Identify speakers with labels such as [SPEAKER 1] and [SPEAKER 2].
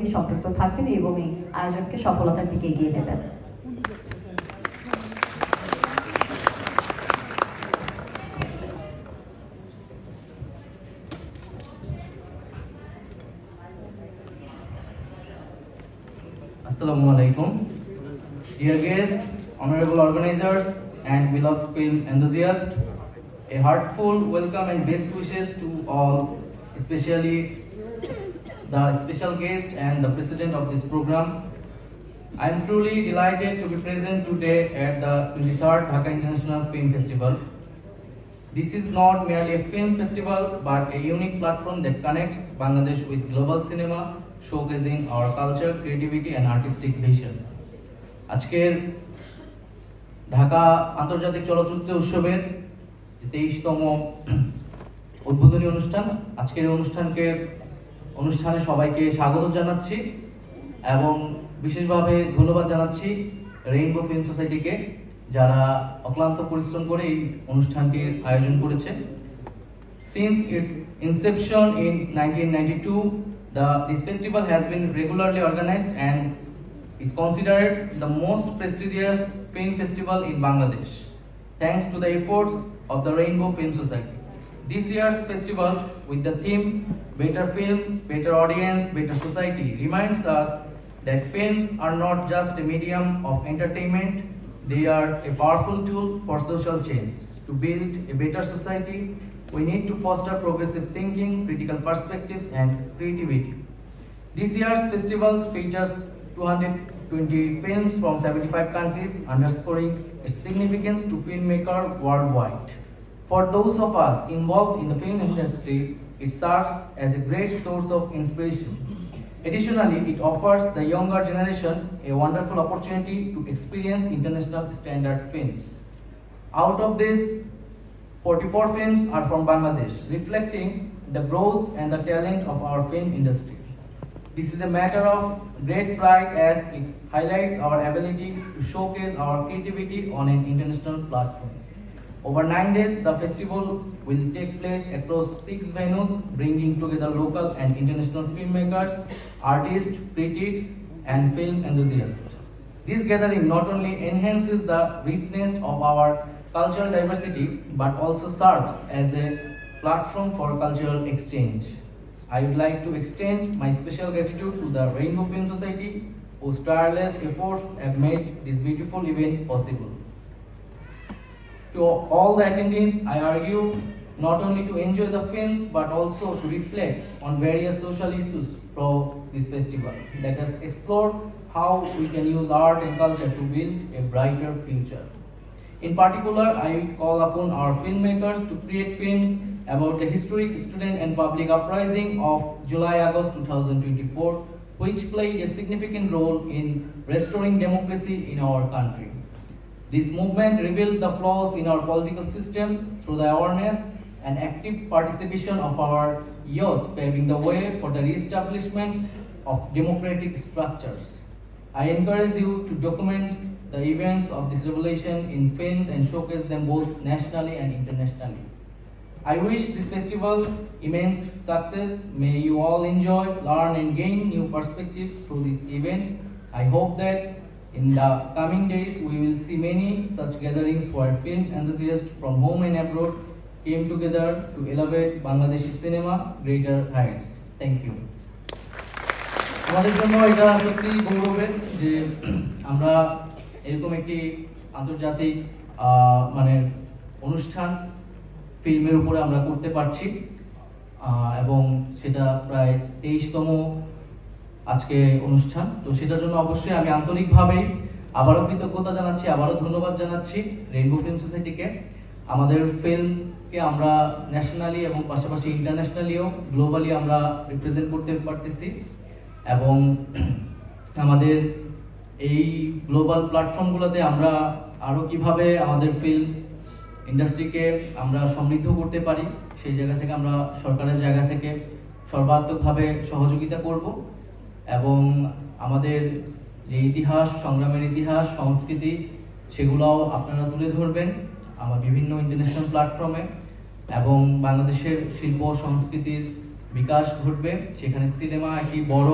[SPEAKER 1] মাধ্যমেই সম্পৃক্ত থাকবেন এবং এই আয়োজনকে সফলতার দিকে এগিয়ে নেবেন।
[SPEAKER 2] Assalamualaikum. Dear guests, honorable organizers, and beloved film enthusiasts, a heartfelt welcome and best wishes to all, especially the special guest and the president of this program. I am truly delighted to be present today at the 23rd Dhaka International Film Festival. This is not merely a film festival, but a unique platform that connects Bangladesh with global cinema, showcasing our culture, creativity and artistic vision. আজকের ঢাকা আন্তর্জাতিক চলচ্চিত্র উৎসবের 23তম উদ্বোধনী অনুষ্ঠান, আজকের অনুষ্ঠানে সবাইকে স্বাগত জানাচ্ছি এবং বিশেষভাবে ধন্যবাদ জানাচ্ছি রেইনবো ফিল্ম সোসাইটিকে, যারা অক্লান্ত পরিশ্রম করে এই অনুষ্ঠানটির আয়োজন করেছে। Since its inception in 1992, this festival has been regularly organized and is considered the most prestigious film festival in Bangladesh, thanks to the efforts of the Rainbow Film Society. This year's festival, with the theme Better Film, Better Audience, Better Society, reminds us that films are not just a medium of entertainment, they are a powerful tool for social change. To build a better society, we need to foster progressive thinking, critical perspectives, and creativity. This year's festival features 220 films from 75 countries, underscoring its significance to filmmakers worldwide. For those of us involved in the film industry, it serves as a great source of inspiration. Additionally, it offers the younger generation a wonderful opportunity to experience international standard films. Out of this, 44 films are from Bangladesh, reflecting the growth and the talent of our film industry. This is a matter of great pride as it highlights our ability to showcase our creativity on an international platform. Over 9 days, the festival will take place across 6 venues, bringing together local and international filmmakers, artists, critics, and film enthusiasts. This gathering not only enhances the richness of our cultural diversity, but also serves as a platform for cultural exchange. I would like to extend my special gratitude to the Rainbow Film Society, whose tireless efforts have made this beautiful event possible. To all the attendees, I urge not only to enjoy the films, but also to reflect on various social issues from this festival. Let us explore how we can use art and culture to build a brighter future. In particular, I call upon our filmmakers to create films about the historic student and public uprising of July-August 2024, which played a significant role in restoring democracy in our country. This movement revealed the flaws in our political system through the awareness and active participation of our youth, paving the way for the re-establishment of democratic structures. I encourage you to document the events of this revelation in films and showcase them both nationally and internationally. I wish this festival immense success. May you all enjoy, learn and gain new perspectives through this event. I hope that in the coming days we will see many such gatherings where film enthusiasts from home and abroad came together to elevate Bangladeshi cinema greater heights. Thank you. আমাদের জন্য এটা সত্যি গৌরবের যে আমরা এরকম একটি আন্তর্জাতিক অনুষ্ঠান ফিল্মের উপরে আমরা করতে পারছি এবং সেটা প্রায় 23তম আজকে অনুষ্ঠান। তো সেটার জন্য অবশ্যই আমি আন্তরিকভাবে আবারও কৃতজ্ঞতা জানাচ্ছি, আবারও ধন্যবাদ জানাচ্ছি রেইনবো ফিল্ম সোসাইটিকে। আমাদের ফিল্মকে আমরা ন্যাশনালি এবং পাশাপাশি ইন্টারন্যাশনালিও গ্লোবালি আমরা রিপ্রেজেন্ট করতে পারতেছি এবং আমাদের এই গ্লোবাল প্ল্যাটফর্মগুলোতে আমরা আরও কিভাবে আমাদের ফিল্ম ইন্ডাস্ট্রিকে আমরা সমৃদ্ধ করতে পারি সেই জায়গা থেকে আমরা সরকারের জায়গা থেকে সর্বাত্মকভাবে সহযোগিতা করব এবং আমাদের যে ইতিহাস, সংগ্রামের ইতিহাস, সংস্কৃতি সেগুলোও আপনারা তুলে ধরবেন আমার বিভিন্ন ইন্টারন্যাশনাল প্ল্যাটফর্মে এবং বাংলাদেশের শিল্প সংস্কৃতির বিকাশ ঘটবে। সেখানে সিনেমা একটি বড়